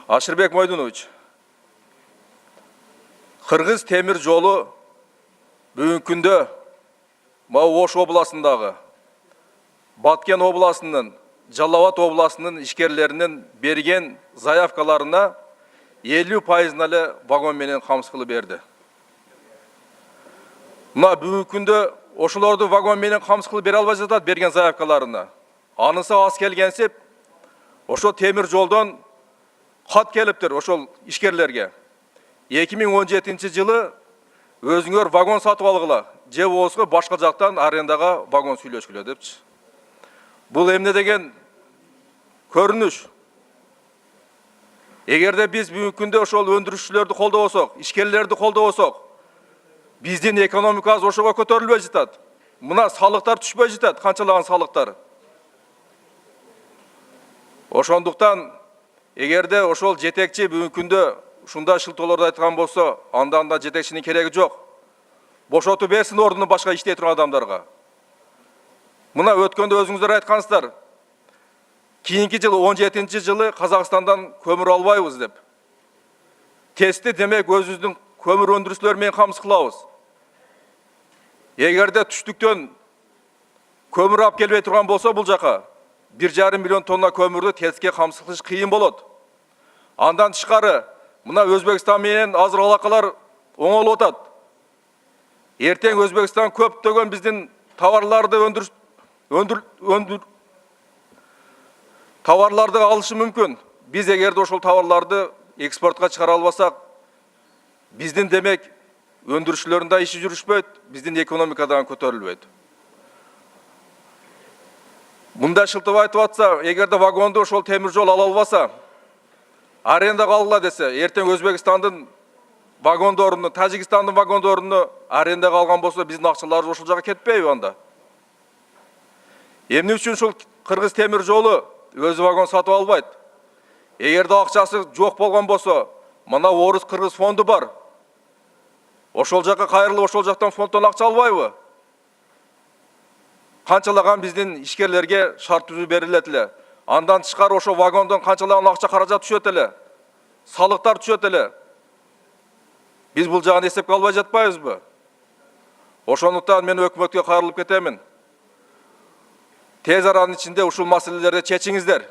Ашырбек Мойдунович, Кыргыз темир жолу бүгүнкү күндө Ош областындагы, Баткен областынын, Жалал-Абад областынын ишкерлеринин берген заявкаларына 50% эле вагон менен камсыз кылып берди. Мына бүгүнкү күндө ошолорду вагон менен камсыз кылып бере албай жатат берген заявкаларына. Анысы аз келгенсип, ошол темир жолдон кат келиптир ошол ишкерлерге. 2017 жылы өзүңөр вагон сатып алгыла, же болбосо башка жактан арендага вагон сүйлөшкүлө депчи. Бул эмне деген көрүнүш? Эгерде биз бүгүнкү күндө ошол өндүрүшчүлөрдү колдобосок, ишкерлерди колдобосок, биздин экономикабыз ошого көтөрүлбөй жатат. Мына салыктар түшпөй жатат, канчалаган салыктар. Ошондуктан эгерде ошол жетекчи бүгүнкү күндө ушундай шылтоолорду айткан болсо, андан да жетекчинин кереги жок. Бошотуп берсин ордуну башка иштей турган адамдарга. Мына өткөндө өзүңүздөр айткансыздар. Кийинки жылы 17 жылы Казакстандан көмүр албайбыз деп. Тести демек өзүбүздүн көмүр өндүрүүчүлөр менен камсыз кылабыз. Эгерде түштүктөн көмүр алып келбей турган болсо бул жака 1,5 миллион тонна көмүрдү тестке камсыз кылыш кыйын болот. Андан тышкары мына Өзбекстан менен азыр алакалар оңолуп атат. Эртең Өзбекстан көптөгөн биздин товарларды товарларды алышы мүмкүн. Биз эгерде ошол товарларды экспортко чыгара албасак, биздин демек өндүрүшчүлөрдүн да иши жүрүшпөйт, биздин экономика да көтөрүлбөйт. Мындай шылтып айтып атса, эгерде вагонду ошол темир жол ала албаса, арендага алгыла десе, эртең Өзбекстандын вагондорун, Тажикстандын вагондорун арендага алган болсо, биздин акчаларыбыз ошол жака кетпейби анда? Эмне үчүн ушул Кыргыз темир жолу өзү вагон сатып албайт? Эгерде акчасы жок болгон болсо, мына Орус-Кыргыз фонду бар. Ошол жака кайрылып, ошол жактан фонддон акча албайбы? Канчалаган биздин ишкерлерге шарт түзүү берилет эле. Андан тышкары ошол вагондон канчалаган акча каражат түшөт эле. Салыктар түшөт эле. Биз бул жагын эсепке албай жатпайбызбы? Ошондуктан мен өкмөткө кайрылып кетемин. Тез аранын ичинде ушул маселелерди чечиңиздер.